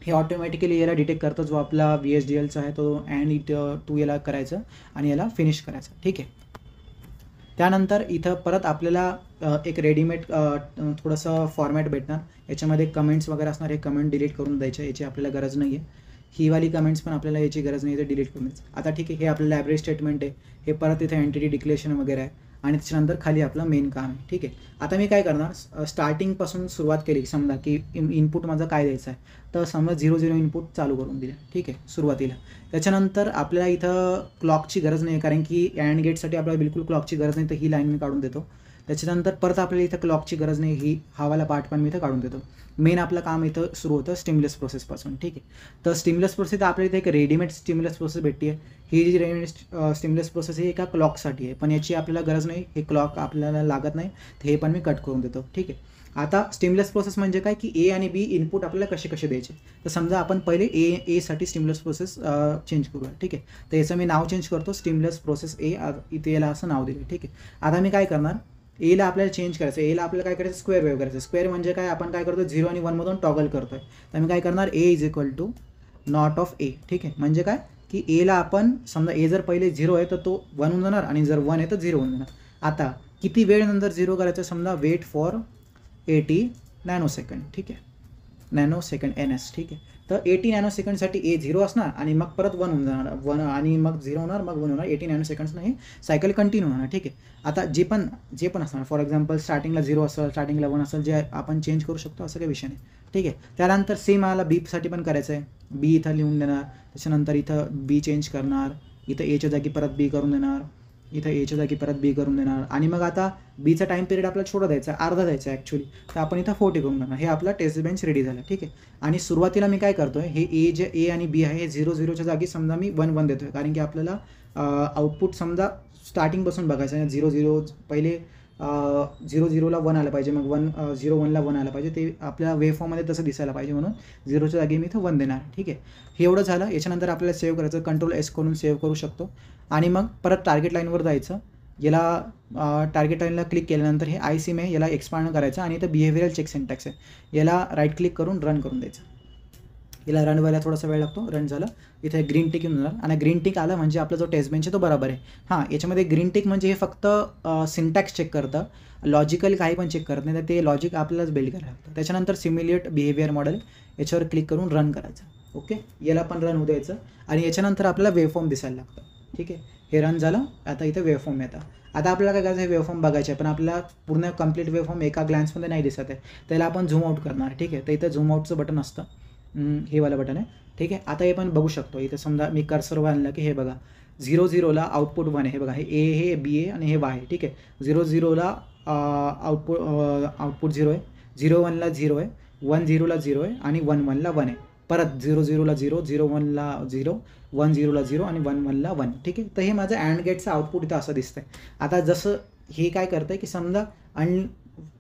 हे ऑटोमॅटिकली याला डिटेक्ट करतं जो आपला VHDLचा आहे तो and2 याला करायचं आणि याला फिनिश करायचं. ठीक आहे. त्यानंतर इथं परत आपल्याला एक रेडीमेड थोडंसं फॉर्मॅट भेटणार. याच्यामध्ये कमेंट्स वगैरे असणार, हे कमेंट डिलीट करून द्यायचे, याची आपल्याला गरज नाही आहे. ही वाली कमेंट्स पण आपल्याला याची गरज नाही आहे, ते डिलीट करून द्यायचं. आता ठीक आहे. हे आपलं लायब्ररी स्टेटमेंट आहे, हे परत इथे एंटिटी डिक्लेरेशन वगैरे आहे आणि त्याच्यानंतर खाली आपलं मेन काम आहे. ठीक आहे. आता मी काय करणार, स्टार्टिंगपासून सुरुवात केली समजा की इनपुट माझं काय द्यायचं आहे, तर समजा 0 0 इनपुट चालू करून दिलं. ठीक आहे. सुरुवातीला त्याच्यानंतर आपल्याला इथं क्लॉकची गरज नाही आहे, कारण की अँड गेटसाठी आपल्याला बिलकुल क्लॉकची गरज नाही, तर ही लाईन मी काढून देतो. त्याच्यानंतर परत आपल्याला इथं क्लॉकची गरज नाही, ही हावाला पार्ट पण मी इथं काढून देतो. मेन आपलं काम इथं सुरू होतं स्टिम्युलस प्रोसेसपासून. ठीक आहे. तर स्टिम्युलस प्रोसेस आपल्याला इथे एक रेडीमेड स्टिम्युलस प्रोसेस भेटते आहे. ही जी रेडीमेड स्टिम्युलस प्रोसेस ही एका क्लॉकसाठी आहे, पण याची आपल्याला गरज नाही, हे क्लॉक आपल्याला लागत नाही, तर हे पण मी कट करून देतो. ठीक आहे. आता स्टिम्युलस प्रोसेस म्हणजे काय की A आणि B इनपुट आपल्याला कसे कसे द्यायचे. तर समजा आपण पहिले A साठी स्टिम्युलस प्रोसेस चेंज करूया. ठीक आहे. तर याचं मी नाव चेंज करतो, स्टिम्युलस प्रोसेस A, इथे याला असं नाव दिलं. ठीक आहे. आता मी काय करणार, Aला आपल्याला चेंज करायचं. Aला आपल्याला काय करायचं, स्क्वेअर वेव्ह करायचं. स्क्वेअर म्हणजे काय, आपण काय करतो 0 आणि 1 मधून टॉगल करतोय. तर मी काय करणार, A = नॉट ऑफ A. ठीक आहे. म्हणजे काय की एला आपण समजा ए जर पहिले 0 आहे तर तो 1 होऊन जाणार आणि जर 1 आहे तर 0 होऊन जाणार. आता किती वेळ नंतर 0 करायचं, समजा वेट फॉर 80 नॅनोसेकंड, ठीक आहे, नॅनोसेकंड NS, ठीक आहे. तर 80 नॅनोसेकंडसाठी ए 0 असणार आणि मग परत 1 होऊन जाणार, 1 आणि मग 0 होणार, मग 1 होणार, 80 नॅनोसेकंड्सनं हे सायकल कंटिन्यू होणार, ठीक आहे. आता जे पण असणार, फॉर एक्झाम्पल स्टार्टिंगला 0 असेल, स्टार्टिंगला 1 असेल, जे आपण चेंज करू शकतो, असं काही विषय नाही, ठीक आहे. त्यानंतर सेम मला बीसाठी पण करायचं आहे, बी इथं लिहून देणार, त्याच्यानंतर इथं बी चेंज करणार, इथं एच्या जागी परत बी करून देणार, इथं एच्या जागी परत बी करून देणार आणि मग आता बीचा टाईम पिरियड आपल्याला छोटा द्यायचा आहे, अर्धा द्यायचा आहे ॲक्च्युली, तर आपण इथं 40 करून देणार. हे आपला टेस्ट बेंच रेडी झालं, ठीक आहे. आणि सुरुवातीला मी काय करतो आहे, हे ए आणि बी आहे, हे 0-0च्या जागी समजा मी 1-1 देतो आहे, कारण की आपल्याला आउटपुट समजा स्टार्टिंगपासून बघायचं आहे. 0-0 पहिले 0-0ला 1 आलं पाहिजे, मग 0-1ला 1 आलं पाहिजे, ते आपल्या वेवफॉर्ममध्ये तसं दिसायला पाहिजे, म्हणून 0च्या जागी मी इथं 1 देणार, ठीक आहे. हे एवढं झालं. याच्यानंतर आपल्याला सेव्ह करायचं, Ctrl+S करून सेव्ह करू शकतो आणि मग परत टार्गेट लाईनवर जायचं. याला टार्गेट लाईनला क्लिक केल्यानंतर हे ICM आहे, याला एक्सपांड करायचं आणि इथं बिहेवियरल चेक सिंटॅक्स आहे, याला राईट क्लिक करून रन करून द्यायचं. याला रन व्हायला थोडासा वेळ लागतो. रन झालं, इथे ग्रीन टिक येऊन जाणार आणि ग्रीन टिक आलं म्हणजे आपला जो टेस्ट बेंच आहे तो बरोबर आहे. हां, याच्यामध्ये ग्रीन टिक म्हणजे हे फक्त सिंटॅक्स चेक करतं, लॉजिकल काही पण चेक करत नाही, तर ते लॉजिक आपल्यालाच बिल्ड करायला लागतं. त्याच्यानंतर सिम्युलेट बिहेवियर मॉडेल याच्यावर क्लिक करून रन करायचं. ओके, याला पण रन होऊ द्यायचं आणि याच्यानंतर आपल्याला वेवफॉर्म दिसायला लागतं, ठीक आहे. हे रन झालं. आता इथं वेवफॉर्म येतं. आता आपल्याला काय करायचं आहे, वेवफॉर्म बघायचे आहे, पण आपल्याला पूर्ण कंप्लीट वेवफॉर्म एका ग्लॅन्समध्ये नाही दिसत आहे, त्याला आपण झूम आउट करणार, ठीक आहे. तर इथं झूम आउटचं बटन असतं, हे वालं बटन आहे, ठीक आहे. आता हे पण बघू शकतो, इथं समजा मी कर्सरवर आणलं की हे बघा 0-0ला आउटपुट 1 आहे, हे बघा, हे ए, हे बी आहे आणि हे वाय आहे, ठीक आहे. 0-0ला आउटपुट 0 आहे, 0-1ला 0 आहे, 1-0ला 0 आहे आणि 1-1ला 1 आहे. परत 0-0ला 0, 0-1ला 0, 1-0ला 0 आणि 1-1ला 1, ठीक आहे. तर हे माझं अँड गेटचं आउटपुट इथं असं दिसतं आहे. आता जसं हे काय करतं आहे की समजा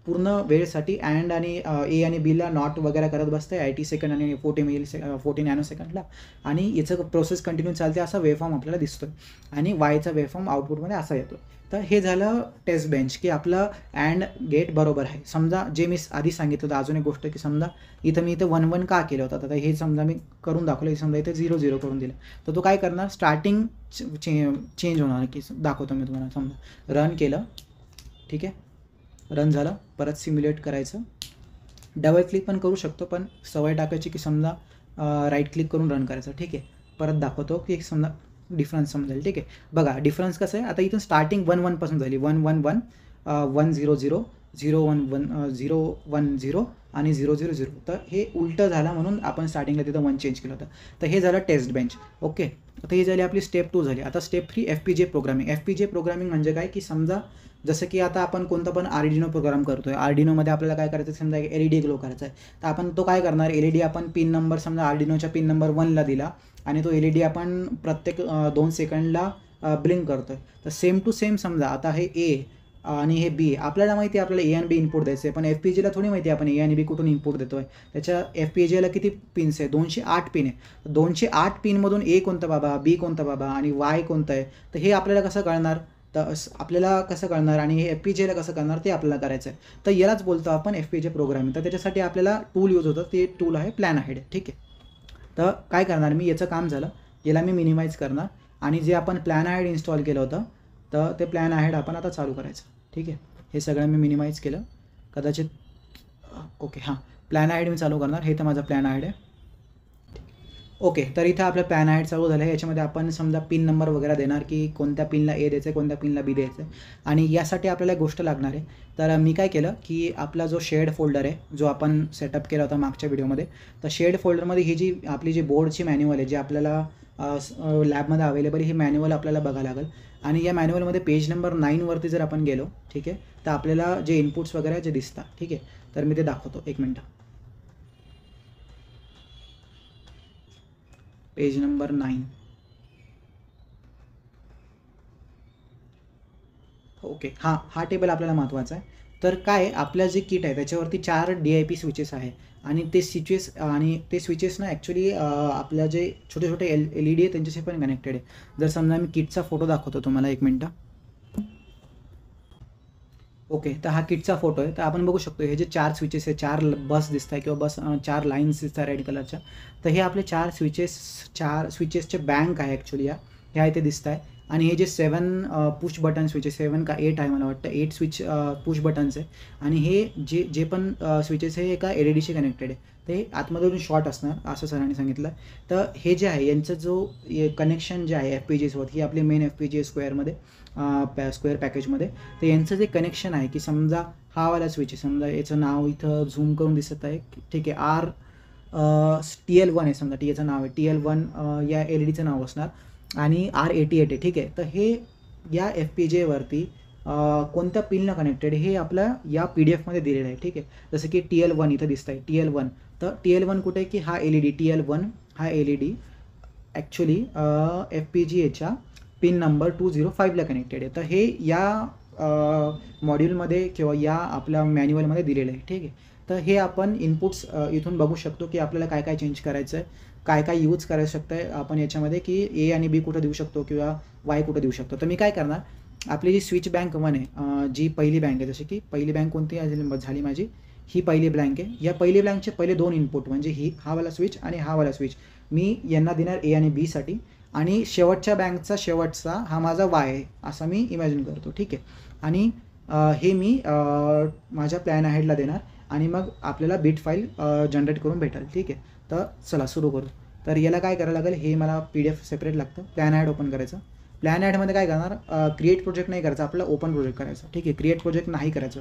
पूर्ण वेळेसाठी अँड आणि ए आणि बीला नॉट वगैरे करत बसते 80 सेकंड आणि 40 नॅनोसेकंडला आणि याचं प्रोसेस कंटिन्यू चालते, असा वेवफॉर्म आपल्याला दिसतो आणि वायचा वेवफॉर्म आउटपुटमध्ये असा येतो. तर हे झालं टेस्ट बेंच, की आपलं अँड गेट बरोबर आहे. समजा जे मी आधी सांगितलं होतं, अजून एक गोष्ट की समजा इथं मी इथं 1-1 का केलं होतं, तर हे समजा मी करून दाखवलं, समजा इथे 0-0 करून दिलं, तर तो काय करणार, स्टार्टिंग चेंज होणार, की दाखवतो मी तुम्हाला. समजा रन केलं, ठीक आहे, रन झालं, परत सिम्युलेट करायचं, डबल क्लिक पण करू शकतो, पण सवय टाकायची की समजा राईट क्लिक करून रन करायचं, ठीक आहे. परत दाखवतो की समजा डिफरन्स समजेल, ठीक आहे. बघा डिफरन्स कसं आहे, आता इथून स्टार्टिंग 1-1 पासून झाली, 1-1-1, 1-0-0, 0-1-1, 0-1-0 आणि 0-0-0. तर हे उलटं झालं म्हणून आपण स्टार्टिंगला तिथं 1 चेंज केलं होतं. तर हे झालं टेस्ट बेंच. ओके, आता ही झाली आपली स्टेप 2 झाली. आता step 3 FPGA programming. FPGA programming म्हणजे काय, की समजा जसं की आता आपण कोणता पण आर्डिनो प्रोग्राम करतो आहे, आर्डिनोमध्ये आपल्याला काय करायचं, समजा एक LED ग्लो करायचा आहे, तर आपण तो काय करणार, LED आपण पिन नंबर समजा आर्डिनोच्या पिन नंबर 1ला दिला आणि तो LED आपण प्रत्येक 2 सेकंडला ब्लिंक करतो आहे. तर सेम टू सेम समजा आता हे ए आणि हे बी, आपल्याला माहिती आहे आपल्याला ए आणि बी इनपुट द्यायचं आहे, पण FPGAला थोडी माहिती आहे आपण ए आणि बी कुठून इनपुट देतो आहे. त्याच्या FPGAला किती पिन्स आहे, 208 पिन आहे. 208 पिनमधून ए कोणता बाबा, बी कोणता बाबा आणि वाय कोणतं आहे, तर हे आपल्याला कसं कळणार, तर आपल्याला कसं कळणार आणि हे FPGAला कसं करणार ते आपल्याला करायचं आहे. तर यालाच बोलतो आपण FPGA प्रोग्रामिंग. तर त्याच्यासाठी आपल्याला टूल यूज होतं, ते टूल आहे प्लॅनहाईड, ठीक आहे. तर काय करणार मी, याचं काम झालं, याला मी मिनिमाइज करणार आणि जे आपण प्लॅनहाईड इन्स्टॉल केलं होतं, तर ते प्लॅनहाईड आपण आता चालू करायचं, ठीक आहे. हे सगळं मी मिनिमाइज केलं कदाचित. ओके, हां, प्लॅनहाईड मी चालू करणार, हे तर माझं प्लॅनहाईड आहे. ओके, तर इथं आपलं प्लॅनहाईड चालू झालं आहे. याच्यामध्ये आपण समजा पिन नंबर वगैरे देणार, की कोणत्या पिनला ए द्यायचं आहे, कोणत्या पिनला बी द्यायचं आहे आणि यासाठी आपल्याला एक गोष्ट लागणार आहे. तर मी काय केलं, की आपला जो शेअर्ड फोल्डर आहे, जो आपण सेटअप केला होता मागच्या व्हिडिओमध्ये, तर शेअर्ड फोल्डरमध्ये ही जी आपली जी बोर्डची मॅन्युअल आहे, जी आपल्याला लॅबमध्ये अवेलेबल, ही मॅन्युअल आपल्याला बघायला लागेल आणि या मॅन्युअलमध्ये पेज नंबर 9वरती जर आपण गेलो, ठीक आहे, तर आपल्याला जे इनपुट्स वगैरे जे दिसतात, ठीक आहे. तर मी ते दाखवतो, एक मिनटं. Page number 9. ओके, हां, हा टेबल आपल्याला महत्त्वाचा आहे. तर काय, आपल्या जे किट आहे त्याच्यावरती 4 DIP स्विचेस आहे आणि ते स्विचेस ना ॲक्च्युली आपल्या जे छोटे छोटे LED आहे त्यांच्याशी पण कनेक्टेड आहे. जर समजा मी किटचा फोटो दाखवतो तुम्हाला, एक मिनटं. ओके, तर हा किटचा फोटो आहे. तर आपण बघू शकतो हे जे 4 स्विचेस आहे, 4 बस दिसत आहे किंवा 4 लाईन्स दिसत आहे रेड कलरच्या. तर हे आपले 4 स्विचेसचे बँक आहे ॲक्च्युली हे आहे ते दिसत आहे. आणि हे जे 7 पुश बटन स्विचेस 7 का 8 आहे मला वाटतं 8 स्विच पुश बटन्स आहे. आणि हे जे पण स्विचेस आहे एका LED शी कनेक्टेड आहे. ते आतमधून शॉर्ट असणार असं सरांनी सांगितलं. तर हे जे आहे यांचं जो कनेक्शन जे आहे FPGA सोबत ही आपली मेन FPGA स्क्वेअरमध्ये स्क्वेअर पॅकेजमध्ये. तर यांचं जे कनेक्शन आहे की समजा हा वाला स्विच आहे, समजा याचं नाव इथं झूम करून दिसत आहे, ठीक आहे. TL1 आहे, समजा याचं नाव आहे TL1 या LEDचं नाव असणार आणि R88 आहे, ठीक आहे. तर हे या FPGAवरती कोणत्या पिनला कनेक्टेड हे आपल्या या PDF मध्ये दिलेलं आहे, ठीक आहे. जसं की TL1 इथं दिसत आहे TL1. तर TL1 कुठे आहे की हा LED TL1 हा LED ॲक्च्युली FPGAच्या पिन नंबर 205ला कनेक्टेड आहे. तर हे या मॉड्यूलमध्ये किंवा या आपल्या मॅन्युअलमध्ये दिलेलं आहे, ठीक आहे. तर हे आपण इनपुट्स इथून बघू शकतो की आपल्याला काय काय चेंज करायचं आहे, काय काय यूज करायला शकतं आहे आपण याच्यामध्ये की A आणि B कुठं देऊ शकतो किंवा Y कुठं देऊ शकतो. तर मी काय करणार, आपली जी स्विच बँक 1 आहे जी पहिली बँक आहे, जशी की पहिली बँक कोणती झाली माझी ही पहिली ब्लँक आहे. या पहिली ब्लँकचे पहिले 2 इनपुट म्हणजे हा वाला स्विच आणि हा वाला स्विच मी यांना देणार A आणि B साठी. आणि शेवटच्या बँकचा शेवटचा हा माझा Y आहे असं मी इमॅजिन करतो, ठीक आहे. आणि हे मी माझ्या प्लॅन अहेडला देणार आणि मग आपल्याला बिट फाईल जनरेट करून भेटेल, ठीक आहे. तर चला सुरू करू. तर याला काय करायला लागेल, हे मला PDF सेपरेट लागतं. प्लॅन ॲड ओपन करायचं. प्लॅन ॲडमध्ये काय करणार, क्रिएट प्रोजेक्ट नाही करायचं, आपल्याला ओपन प्रोजेक्ट करायचं, ठीक आहे. क्रिएट प्रोजेक्ट नाही करायचं.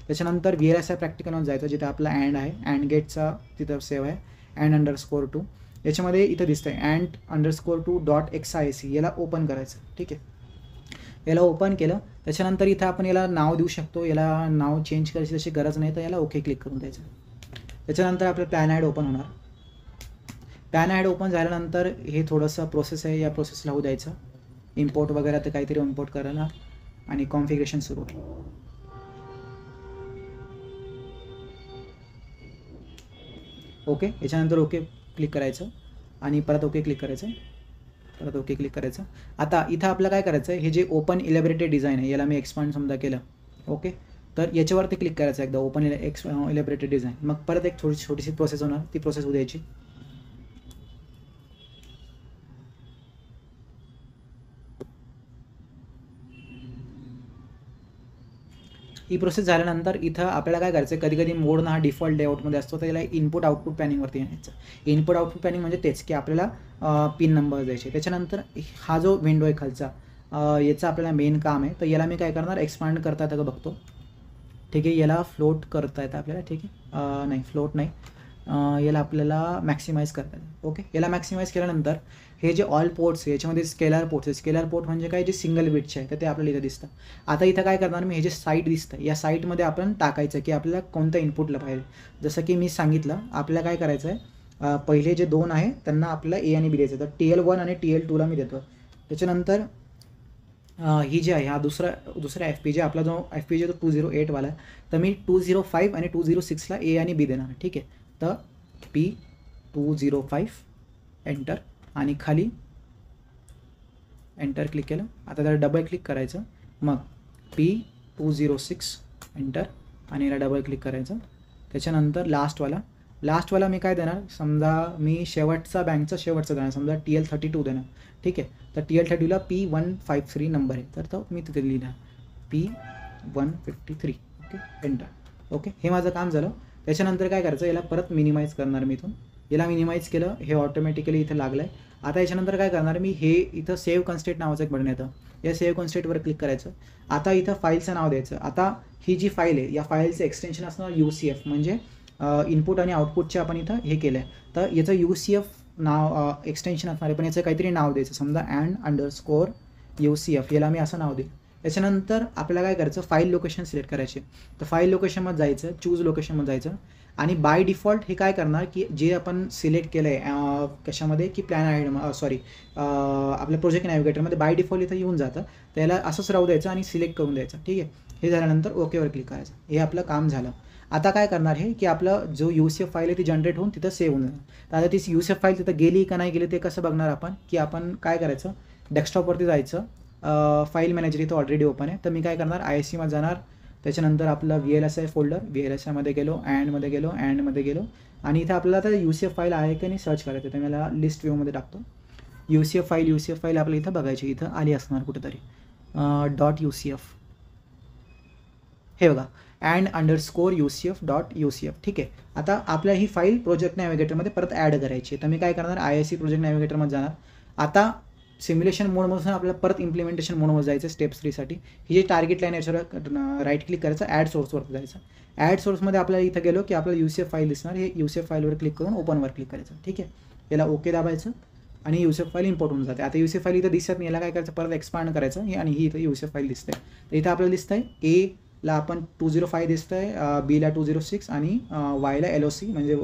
त्याच्यानंतर VLSI प्रॅक्टिकलमध्ये जायचं जिथे आपला अँड आहे, अँड गेटचा तिथं सेव्ह आहे and_2. याच्यामध्ये इथं दिसतं आहे and_2.xic याला ओपन करायचं, ठीक आहे. याला ओपन केलं त्याच्यानंतर इथं आपण याला नाव देऊ शकतो, याला नाव चेंज करायची तशी गरज नाही, तर याला ओके क्लिक करून द्यायचं. त्याच्यानंतर आपलं प्लॅन ॲड ओपन होणार. प्लॅन ॲड ओपन झाल्यानंतर हे थोडंसं प्रोसेस आहे, या प्रोसेसला होऊ द्यायचं. इम्पोर्ट वगैरे तर काहीतरी इम्पोर्ट करणार आणि कॉन्फिगरेशन सुरू होईल. ओके, याच्यानंतर ओके क्लिक करायचं आणि परत ओके क्लिक करायचं, परत ओके क्लिक करायचं. आता इथं आपलं काय करायचं आहे, हे जे ओपन इलॅबोरेटेड डिझाईन आहे याला मी एक्सपांड समजा केलं, ओके. तर याच्यावरती क्लिक करायचं एकदा ओपन इलॅबोरेटेड डिझाईन. मग परत एक छोटीशी प्रोसेस होणार, ती प्रोसेस होऊ द्यायची. ही प्रोसेस झाल्यानंतर इथं आपल्याला काय करायचं आहे, कधी कधी मोड हा डिफॉल्ट लेआउटमध्ये असतो, तर याला इनपुट आउटपुट पॅनिंगवरती यायचं. इनपुट आउटपुट पॅनिंग म्हणजे तेच की आपल्याला पिन नंबर द्यायचे. त्याच्यानंतर हा जो विंडो आहे खालचा याचं आपल्याला मेन काम आहे. तर याला मी काय करणार, एक्सपांड करता येतं का बघतो, ठीक आहे. याला फ्लोट करता येतं आपल्याला, ठीक आहे. नाही फ्लोट नाही, याला आपल्याला मॅक्सिमाइज करता येतं, ओके. याला मॅक्सिमाइज केल्यानंतर हे जे ऑल पोर्ट्स आहे याच्यामध्ये स्केलर पोर्ट्स आहे. स्केलर पोर्ट म्हणजे काय, जे सिंगल बिटचे आहे तर ते आपल्याला इथं दिसतं. आता इथं काय करणार मी, हे जे साईट दिसतं या साईटमध्ये आपण टाकायचं की आपल्याला कोणतं इनपुटला पाहिजे. जसं की मी सांगितलं आपल्याला काय करायचं आहे, पहिले जे 2 आहे त्यांना आपल्याला A आणि B द्यायचं. तर TL1 आणि TL2ला मी देतो. त्याच्यानंतर ही जी आहे हा दुसरा FPGA आपला जो FPGA तो 208वाला आहे, तर मी 205 आणि 206ला A आणि B देणार, ठीक आहे. तर P205 एंटर आणि खाली एंटर क्लिक केलं. आता त्याला डबल क्लिक करायचं, मग P206 एंटर आणि याला डबल क्लिक करायचं. त्याच्यानंतर लास्टवाला मी काय देणार, समजा मी शेवटचा बँकचा शेवटचा देणार, समजा TL32 देणार, ठीक आहे. तर TL32ला P153 नंबर आहे, तर तो मी तिथे लिहिणार P153, ओके एंटर. ओके, हे माझं काम झालं. त्याच्यानंतर काय करायचं, याला परत मिनिमाइज करणार मी इथून. याला मिनिमाइज केलं, हे ऑटोमॅटिकली इथं लागलं आहे. आता याच्यानंतर काय करणार मी, हे इथं सेव्ह कन्स्टेंट नावाचं एक बटन येतं, या सेव्ह कन्स्टेंटवर क्लिक करायचं. आता इथं फाईलचं नाव द्यायचं. आता ही जी फाईल आहे या फाईलचं एक्सटेन्शन असणार UCF, म्हणजे इनपुट आणि आउटपुटचे आपण इथं हे केलं आहे. तर याचं UCF नाव एक्सटेन्शन असणार आहे, पण याचं काहीतरी नाव द्यायचं, समजा and_UCF याला मी असं नाव देईल. त्याच्यानंतर आपल्याला काय करायचं, फाईल लोकेशन सिलेक्ट करायचे. तर फाईल लोकेशनमध्ये जायचं, चूज लोकेशनमध्ये जायचं आणि बाय डिफॉल्ट हे काय करणार की जे आपण सिलेक्ट केलं आहे कशामध्ये की प्लॅन आपल्या प्रोजेक्ट नॅव्हिगेटरमध्ये बाय डिफॉल्ट इथं येऊन जातं. त्याला असंच राहू द्यायचं आणि सिलेक्ट करून द्यायचं, ठीक आहे. हे झाल्यानंतर ओकेवर क्लिक करायचं. हे आपलं काम झालं. आता काय करणार आहे की आपलं जो UCF फाईल आहे ती जनरेट होऊन तिथं सेव्ह होऊन जाणार. तर आता ती UCF फाईल तिथं गेली का नाही गेली ते कसं बघणार आपण, की आपण काय करायचं, डेस्कटॉपवरती जायचं, फाईल मॅनेजर इथं ऑलरेडी ओपन आहे. तर मी काय करणार, ISCमध्ये जाणार, त्याच्यानंतर आपलं VLSI फोल्डर, VLSIमध्ये गेलो, अँडमध्ये गेलो आणि इथं आपल्याला आता UCF फाईल आहे की नाही सर्च करायचं. तर मला लिस्ट व्ह्यूमध्ये टाकतो. UCF फाईल आपल्याला इथं बघायची, इथं आली असणार कुठेतरी .UCF, हे बघा and_UCF.UCF. ठीक आहे. आता आपल्या ही फाईल प्रोजेक्ट नॅव्हिगेटरमध्ये परत ॲड करायची. तर मी काय करणार, ISC प्रोजेक्ट नॅव्हिगेटरमध्ये जाणार. आता सिम्युलेशन मोडमधून आपल्याला परत इम्प्लिमेंटेशन मोडमध्ये जायचं स्टेप 3साठी. ही जी टार्गेट लाईन याच्यावर राईट क्लिक करायचं, ॲड सोर्सवर जायचं. ॲड सोर्समध्ये आपल्याला इथं गेलो की आपल्याला UCF फाईल दिसणार. हे UCF फाईलवर क्लिक करून ओपनवर क्लिक करायचं. ठीक आहे. याला ओके दाबायचं आणि UCF फाईल इम्पोर्ट होऊन जाते. आता UCF फाईल इथं दिसत नाही, याला काय करायचं, परत एक्सपांड करायचं आणि ही इथं UCF फाईल दिसते. तर इथं आपल्याला दिसतंय Aला आपण 205 दिसतंय, Bला 206 आणि Yला LOC म्हणजे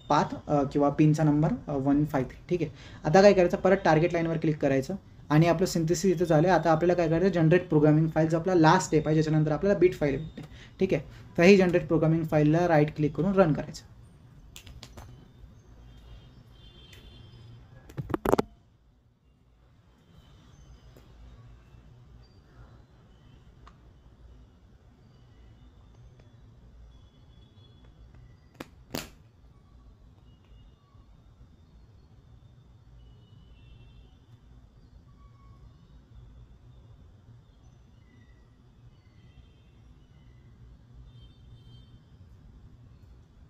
पाथ किंवा पिनचा नंबर 153. ठीक आहे. आता काय करायचं, परत टार्गेट लाईनवर क्लिक करायचं आणि आपलं सिंथेसिस इथं झालं. आता आपल्याला काय करायचं, जनरेट प्रोग्रामिंग फाईल जो आपला लास्ट स्टेप आहे, ज्याच्यानंतर आपल्याला बिट फाईल भेटते. ठीक आहे. तर ही जनरेट प्रोग्रामिंग फाईलला राईट क्लिक करून रन करायचं.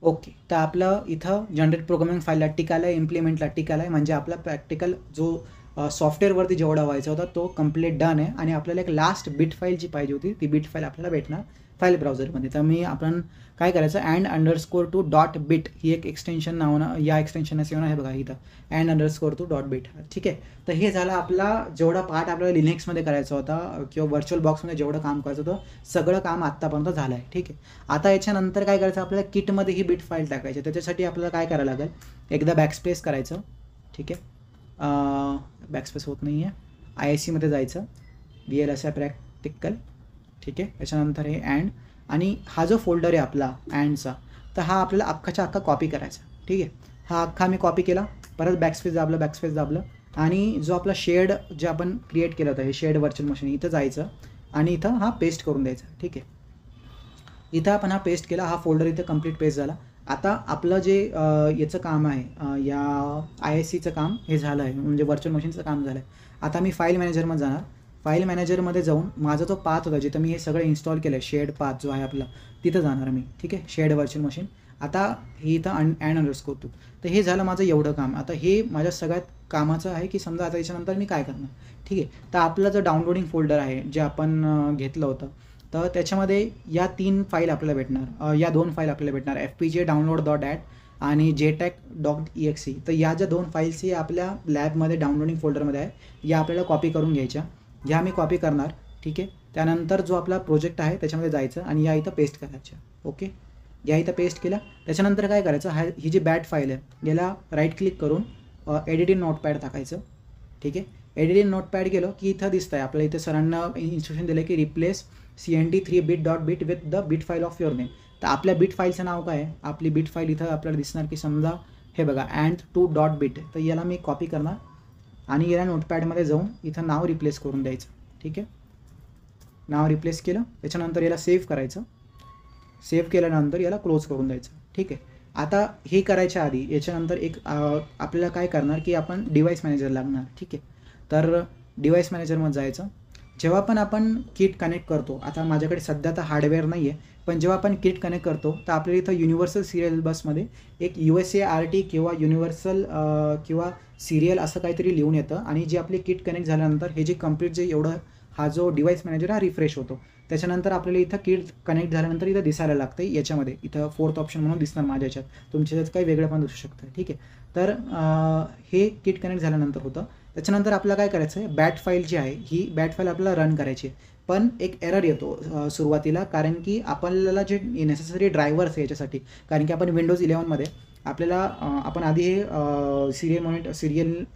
ओके. तर आपलं इथं जनरेट प्रोग्रामिंग फाईलला टिक आलं आहे, इम्प्लिमेंटला टिक आलं आहे, म्हणजे आपला प्रॅक्टिकल जो सॉफ्टवेअरवरती जेवढा व्हायचा होता तो कंप्लीट डन आहे आणि आपल्याला एक लास्ट बिट फाईल जी पाहिजे होती ती बिट फाईल आपल्याला भेटणार फाईल ब्राउझरमध्ये. तर आपण काय करायचं, and_2.bit ही एक एक्सटेन्शन नावानं, या एक्सटेन्शनचं येऊन आहे बघा इथं and_2.bit. ठीक आहे. तर हे झालं आपला जेवढा पार्ट आपल्याला लिनक्समध्ये करायचा होता किंवा व्हर्च्युअल बॉक्समध्ये जेवढं काम करायचं होतं सगळं काम आत्तापर्यंत झालं आहे. ठीक आहे. आता याच्यानंतर काय करायचं, आपल्याला किटमध्ये ही बिट फाईल टाकायची. त्याच्यासाठी आपल्याला काय करायला लागेल, एकदा बॅकस्पेस करायचं. ठीक आहे. बॅकस्पेस होत नाही आहे, ISCमध्ये जायचं, VLSI प्रॅक्टिकल. ठीक आहे. त्याच्यानंतर हे अँड आणि हा जो फोल्डर आहे आपला अँडचा, तर हा आपल्याला अख्खाच्या अख्खा कॉपी करायचा. ठीक आहे. हा अख्खा मी कॉपी केला, परत बॅकस्पेस दाबलं आणि जो आपला शेड जे आपण क्रिएट केलं होतं हे शेड व्हर्च्युअल मशीन, इथं जायचं आणि इथं हा पेस्ट करून द्यायचा. ठीक आहे. इथं आपण हा पेस्ट केला, हा फोल्डर इथं कंप्लीट पेस्ट झाला. आता आपलं जे याचं काम आहे, या ISCचं काम हे झालं आहे, म्हणजे व्हर्च्युअल मशीनचं काम झालं आहे. आता मी फाईल मॅनेजरमध्ये जाणार. फाईल मॅनेजरमध्ये जाऊन माझा जो पाथ होता जिथं मी हे सगळं इन्स्टॉल केलं आहे, शेड पाथ जो आहे आपला, तिथं जाणार मी. ठीक आहे. Shared virtual machine. आता हे इथं and_2. तर हे झालं माझं एवढं काम. आता हे माझ्या सगळ्यात कामाचं आहे की समजा आता याच्यानंतर मी काय करणार. ठीक आहे. तर आपलं जो डाउनलोडिंग फोल्डर आहे जे आपण घेतलं होतं, तर त्याच्यामध्ये या 3 फाईल आपल्याला भेटणार, या 2 फाईल आपल्याला भेटणार, FPGA download.dat आणि JTAG.exe. तर या ज्या 2 फाईल्स ही आपल्या लॅबमध्ये डाउनलोडिंग फोल्डरमध्ये आहे, या आपल्याला कॉपी करून घ्यायच्या. ह्या मी कॉपी करणार. ठीक आहे. त्यानंतर जो आपला प्रोजेक्ट आहे त्याच्यामध्ये जायचं आणि या इथं पेस्ट करायच्या. ओके. या इथं पेस्ट केला. त्याच्यानंतर काय करायचं, ही जी बॅट फाईल आहे याला राईट क्लिक करून एडिट इन नोटपॅड टाकायचं. ठीक आहे. एडिट इन नोटपॅड गेलो की इथं दिसतं आहे आपल्याला, इथं सरांना इन्स्ट्रक्शन दिलं की replace CND3bit.bit with the bit file of your name. तर आपल्या बिट फाईलचं नाव काय आहे, आपली बिट फाईल इथं आपल्याला दिसणार की समजा हे बघा and2.bit. तर याला मी कॉपी करणार आणि याला नोटपॅडमध्ये जाऊन इथं नाव रिप्लेस करून द्यायचं. ठीक आहे. नाव रिप्लेस केलं. त्याच्यानंतर याला सेव्ह करायचं. सेव्ह केल्यानंतर याला क्लोज करून द्यायचं. ठीक आहे. आता हे करायच्या आधी याच्यानंतर एक आपल्याला काय करणार की आपण डिव्हाइस मॅनेजर लागणार. ठीक आहे. तर डिव्हाइस मॅनेजरमध्ये जायचं. जेव्हा पण आपण किट कनेक्ट करतो, आता माझ्याकडे सध्या तर हार्डवेअर नाही आहे, पण जेव्हा आपण किट कनेक्ट करतो तर आपल्याला इथं युनिव्हर्सल सिरियल बसमध्ये एक USART किंवा युनिव्हर्सल किंवा सिरियल असं काहीतरी लिहून येतं आणि जे आपली किट कनेक्ट झाल्यानंतर हे जे कंप्लीट जे एवढं हा जो डिव्हाइस मॅनेजर हा रिफ्रेश होतो. त्याच्यानंतर आपल्याला इथं किट कनेक्ट झाल्यानंतर इथं दिसायला लागतं याच्यामध्ये, इथं 4th ऑप्शन म्हणून दिसणार माझ्या याच्यात, तुमच्या याच्यात काही वेगळं पण दिसू शकतं. ठीक आहे. तर हे किट कनेक्ट झाल्यानंतर होतं. त्याच्यानंतर आपल्याला काय करायचं आहे, बॅट फाईल जी आहे ही बॅट फाईल आपल्याला रन करायची आहे. पण एक एरर येतो सुरुवातीला, कारण की आपल्याला जे नेसेसरी ड्रायव्हर्स आहे याच्यासाठी, कारण की आपण विंडोज 11मध्ये आपल्याला आपण आधी हे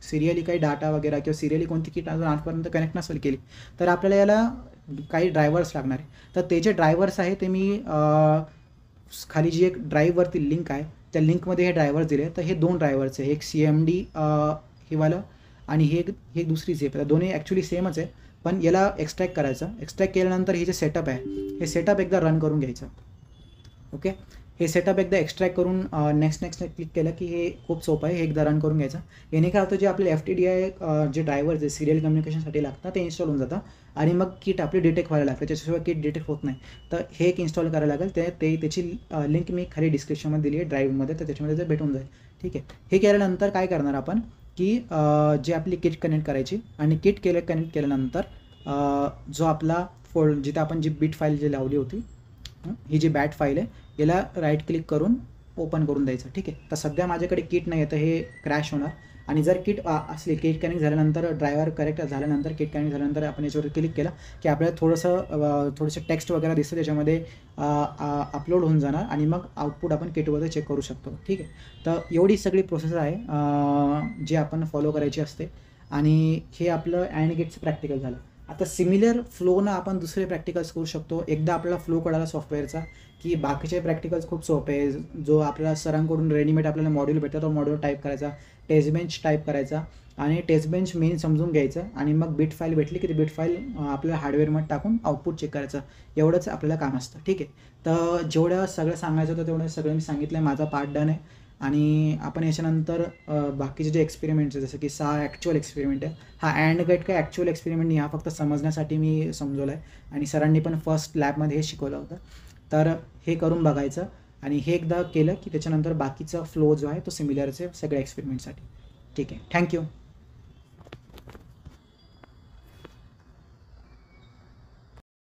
सिरियली काही डाटा वगैरे किंवा सिरियली कोणती किट अजून आजपर्यंत कनेक्ट नसेल केली, तर आपल्याला याला काही ड्रायव्हर्स लागणार आहे. तर ते जे ड्रायव्हर्स आहे ते मी खाली जी एक ड्राईव्हवरती लिंक आहे त्या लिंकमध्ये हे ड्रायव्हर्स दिले. तर हे 2 ड्रायव्हर्स आहे, एक CMD हे वालं आणि हे दुसरी झेप. दोन्ही ॲक्च्युली सेमच आहे, पण याला एक्स्ट्रॅक्ट करायचं. एक्स्ट्रॅक्ट केल्यानंतर हे जे सेटअप आहे हे सेटअप एकदा रन करून घ्यायचं. ओके, हे सेटअप एकदा एक्स्ट्रॅक्ट करून नेक्स्ट क्लिक केलं की हे खूप सोपं आहे. हे एकदा रन करून घ्यायचं. याने काय होतं, जे आपले FTDI जे ड्रायव्हर जे सिरियल कम्युनिकेशनसाठी लागतात ते इन्स्टॉल होऊन जातं आणि मग किट आपली डिटेक्ट व्हायला लागते. त्याच्याशिवाय किट डिटेक्ट होत नाही. तर हे एक इन्स्टॉल करायला लागेल. त्याची लिंक मी खाली डिस्क्रिप्शनमध्ये दिली आहे ड्राईव्हमध्ये, तर त्याच्यामध्ये ते भेटून जाईल. ठीक आहे, हे केल्यानंतर काय करणार आपण की जे आपली किट कनेक्ट करायची आणि किट कनेक्ट केल्यानंतर जो आपला जिथे आपण जी बिट फाईल जी लावली होती, ही जी बॅट फाईल आहे याला राईट क्लिक करून ओपन करून द्यायचं. ठीक आहे, तर सध्या माझ्याकडे किट नाही आहे तर हे क्रॅश होणार. आणि जर किट असली, किट कनेक्ट झाल्यानंतर ड्रायव्हर करेक्ट झाल्यानंतर किट कनेक्ट झाल्यानंतर आपण याच्यावर क्लिक केलं की आपल्याला थोडंसं टेक्स्ट वगैरे दिसतं, त्याच्यामध्ये अपलोड होऊन जाणार आणि मग आउटपुट आपण किटमध्ये चेक करू शकतो. ठीक आहे, तर एवढी सगळी प्रोसेस आहे जी आपण फॉलो करायची असते. आणि हे आपलं अँड गेटचं प्रॅक्टिकल झालं. आता सिमिलर फ्लोनं आपण दुसरे प्रॅक्टिकल्स करू शकतो. एकदा आपल्याला फ्लो कळाला सॉफ्टवेअरचा की बाकीचे प्रॅक्टिकल्स खूप सोपे आहे. जो आपल्याला सरांकडून रेडीमेड आपल्याला मॉड्यूल भेटतं तो मॉड्यूल टाईप करायचा, टेस्ट बेंच टाईप करायचा आणि टेस्ट बेंच मेन समजून घ्यायचं आणि मग बिट फाईल भेटली की ती बिट फाईल आपल्या हार्डवेअरमध्ये टाकून आउटपुट चेक करायचं. एवढंच आपल्याला काम असतं. ठीक आहे, तर जेवढं सगळं सांगायचं होतं तेवढं सगळं मी सांगितलं आहे. माझा पार्ट डन आहे आणि आपण याच्यानंतर बाकीचे जे एक्सपेरिमेंट्स आहे जसं की 6 ॲक्च्युअल एक्सपेरिमेंट आहे. हा अँड गेट काय ॲक्च्युअल एक्सपेरिमेंट नाही, हा फक्त समजण्यासाठी मी समजवलं आहे आणि सरांनी पण फर्स्ट लॅबमध्ये हे शिकवलं होतं. तर हे करून बघायचं आणि हे एकदा केलं की त्याच्यानंतर बाकीचा फ्लो जो आहे तो सिमिलरचे सगळ्या एक्सपेरिमेंटसाठी. ठीक आहे, थँक्यू.